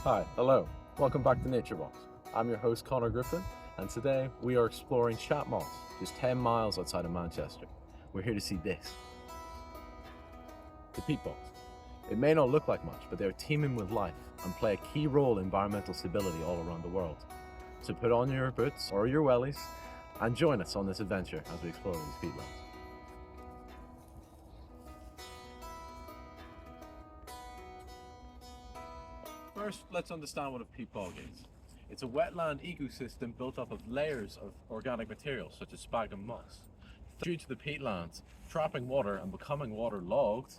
Hi, hello. Welcome back to Nature Box. I'm your host Connor Griffin, and today we are exploring Chatmoss, just 10 miles outside of Manchester. We're here to see this. The peat bogs. It may not look like much, but they're teeming with life and play a key role in environmental stability all around the world. So put on your boots or your wellies and join us on this adventure as we explore these peatlands. First, let's understand what a peat bog is. It's a wetland ecosystem built up of layers of organic materials such as sphagnum moss. Due to the peatlands trapping water and becoming waterlogged,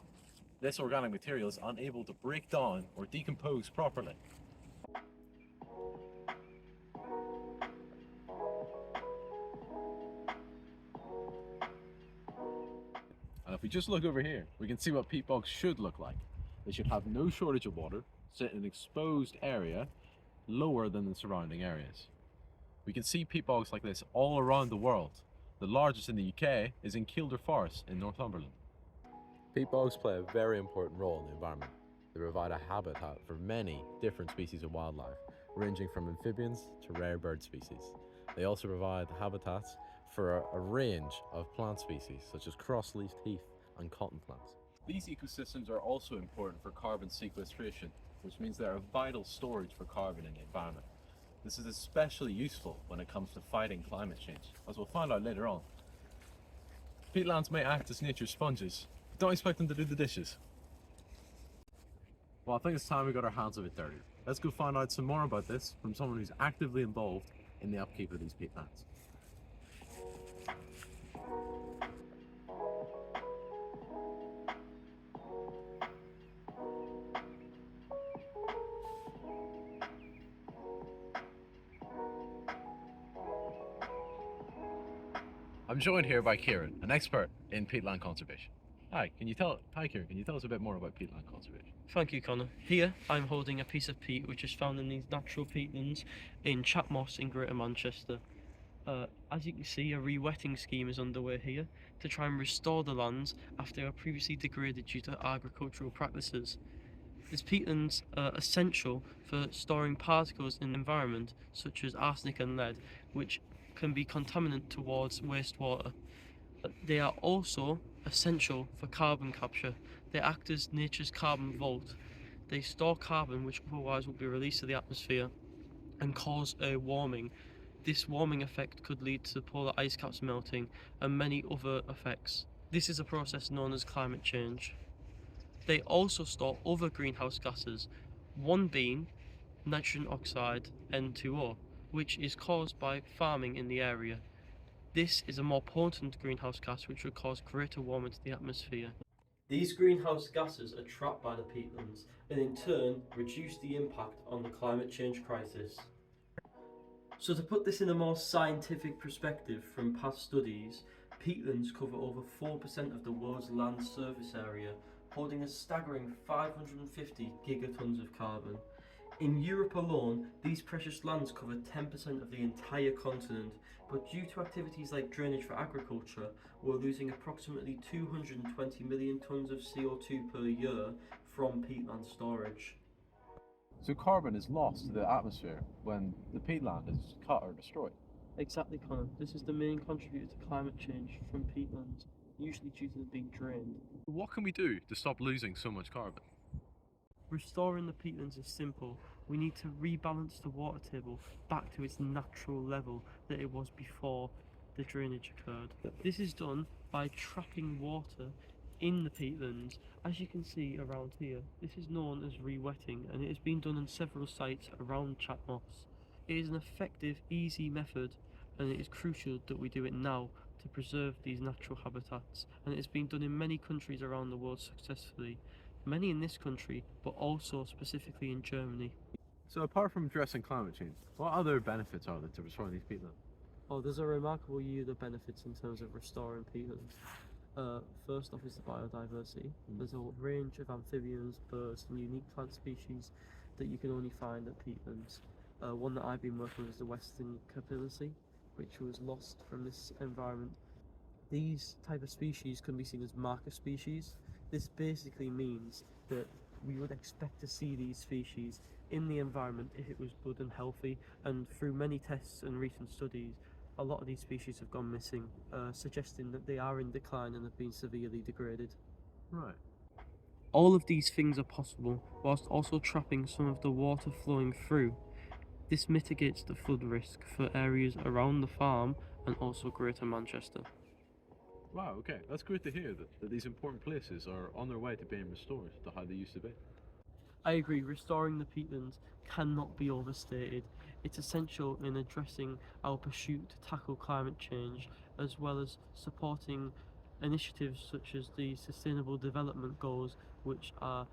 this organic material is unable to break down or decompose properly. And if we just look over here, we can see what peat bogs should look like. They should have no shortage of water, sit in an exposed area lower than the surrounding areas. We can see peat bogs like this all around the world. The largest in the UK is in Kielder Forest in Northumberland. Peat bogs play a very important role in the environment. They provide a habitat for many different species of wildlife, ranging from amphibians to rare bird species. They also provide habitats for a range of plant species such as cross-leafed heath and cotton plants. These ecosystems are also important for carbon sequestration, which means they are a vital storage for carbon in the environment. This is especially useful when it comes to fighting climate change, as we'll find out later on. Peatlands may act as nature's sponges, but don't expect them to do the dishes. Well, I think it's time we got our hands a bit dirty. Let's go find out some more about this from someone who's actively involved in the upkeep of these peatlands. I'm joined here by Kieran, an expert in peatland conservation. Hi, Kieran, can you tell us a bit more about peatland conservation? Thank you, Connor. Here, I'm holding a piece of peat which is found in these natural peatlands in Chatmoss in Greater Manchester. As you can see, a re-wetting scheme is underway here to try and restore the lands after they were previously degraded due to agricultural practices. These peatlands are essential for storing particles in the environment, such as arsenic and lead, which can be contaminant towards wastewater. They are also essential for carbon capture. They act as nature's carbon vault. They store carbon which otherwise would be released to the atmosphere and cause a warming. This warming effect could lead to polar ice caps melting and many other effects. This is a process known as climate change. They also store other greenhouse gases, one being nitrogen oxide N2O, which is caused by farming in the area. This is a more potent greenhouse gas which would cause greater warming to the atmosphere. These greenhouse gases are trapped by the peatlands and in turn reduce the impact on the climate change crisis. So to put this in a more scientific perspective from past studies, peatlands cover over 4% of the world's land surface area, holding a staggering 550 gigatons of carbon. In Europe alone, these precious lands cover 10% of the entire continent, but due to activities like drainage for agriculture, we're losing approximately 220 million tonnes of CO2 per year from peatland storage. So carbon is lost to the atmosphere when the peatland is cut or destroyed. Exactly, Connor. This is the main contributor to climate change from peatlands, usually due to them being drained. What can we do to stop losing so much carbon? Restoring the peatlands is simple. We need to rebalance the water table back to its natural level that it was before the drainage occurred. This is done by trapping water in the peatlands. As you can see around here, this is known as re-wetting, and it has been done on several sites around Chatmoss. It is an effective, easy method, and it is crucial that we do it now to preserve these natural habitats, and it has been done in many countries around the world successfully. Many in this country, but also specifically in Germany. So apart from addressing climate change, what other benefits are there to restoring these peatlands? Oh, there's a remarkable yield of benefits in terms of restoring peatlands. First off is the biodiversity. There's a range of amphibians, birds and unique plant species that you can only find at peatlands. One that I've been working with is the western capillary, which was lost from this environment. These type of species can be seen as marker species. This basically means that we would expect to see these species in the environment if it was good and healthy, and through many tests and recent studies, a lot of these species have gone missing, suggesting that they are in decline and have been severely degraded. Right. All of these things are possible whilst also trapping some of the water flowing through. This mitigates the flood risk for areas around the farm and also Greater Manchester. Wow, okay. That's great to hear that these important places are on their way to being restored to how they used to be. I agree, restoring the peatlands cannot be overstated. It's essential in addressing our pursuit to tackle climate change, as well as supporting initiatives such as the Sustainable Development Goals, which are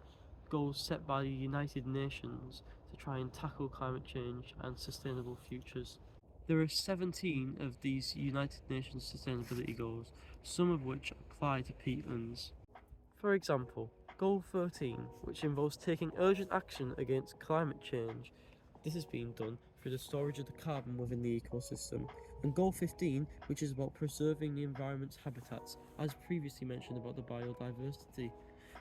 goals set by the United Nations to try and tackle climate change and sustainable futures. There are 17 of these United Nations sustainability goals, some of which apply to peatlands. For example, Goal 13, which involves taking urgent action against climate change. This is being done through the storage of the carbon within the ecosystem. And Goal 15, which is about preserving the environment's habitats, as previously mentioned about the biodiversity.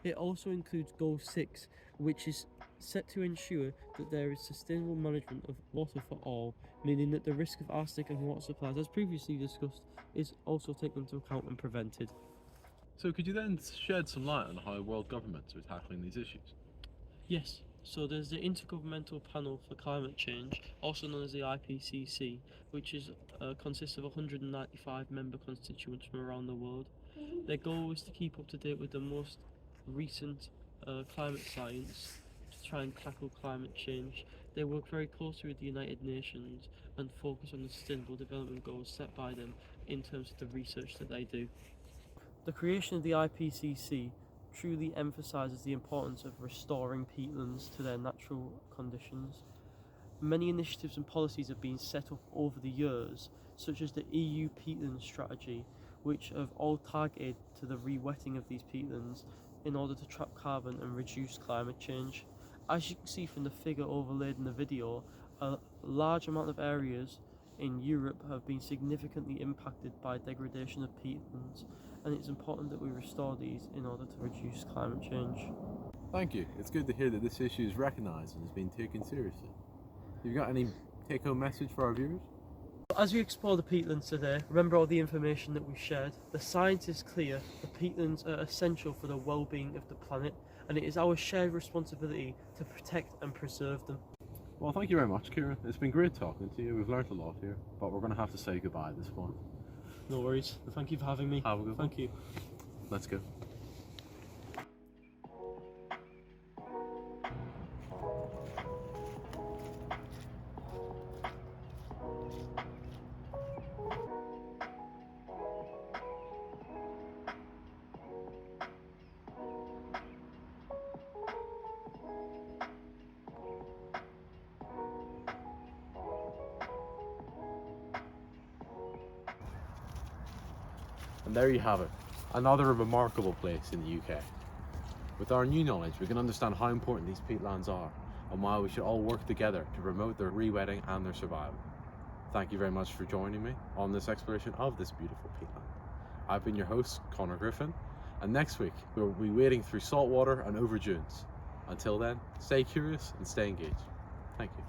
It also includes Goal 6, which is set to ensure that there is sustainable management of water for all, meaning that the risk of arsenic and water supplies, as previously discussed, is also taken into account and prevented. So could you then shed some light on how world governments are tackling these issues? Yes, so there's the Intergovernmental Panel for Climate Change, also known as the IPCC, which consists of 195 member constituents from around the world. Their goal is to keep up to date with the most recent climate science to try and tackle climate change. They work very closely with the United Nations and focus on the sustainable development goals set by them in terms of the research that they do. The creation of the IPCC truly emphasises the importance of restoring peatlands to their natural conditions. Many initiatives and policies have been set up over the years, such as the EU peatland strategy, which have all targeted to the re-wetting of these peatlands in order to trap carbon and reduce climate change. As you can see from the figure overlaid in the video, a large amount of areas in Europe have been significantly impacted by degradation of peatlands, and it's important that we restore these in order to reduce climate change. Thank you. It's good to hear that this issue is recognised and is being taken seriously. Have you got any take-home message for our viewers? As we explore the peatlands today, remember all the information that we've shared. The science is clear, the peatlands are essential for the well-being of the planet, and it is our shared responsibility to protect and preserve them. Well, thank you very much, Kieran. It's been great talking to you. We've learnt a lot here, but we're going to have to say goodbye at this point. No worries. Thank you for having me. Have a good one. Thank you. Let's go. And there you have it, another remarkable place in the UK. With our new knowledge, we can understand how important these peatlands are and why we should all work together to promote their re-wetting and their survival. Thank you very much for joining me on this exploration of this beautiful peatland. I've been your host, Connor Griffin, and next week we'll be wading through saltwater and over dunes. Until then, stay curious and stay engaged. Thank you.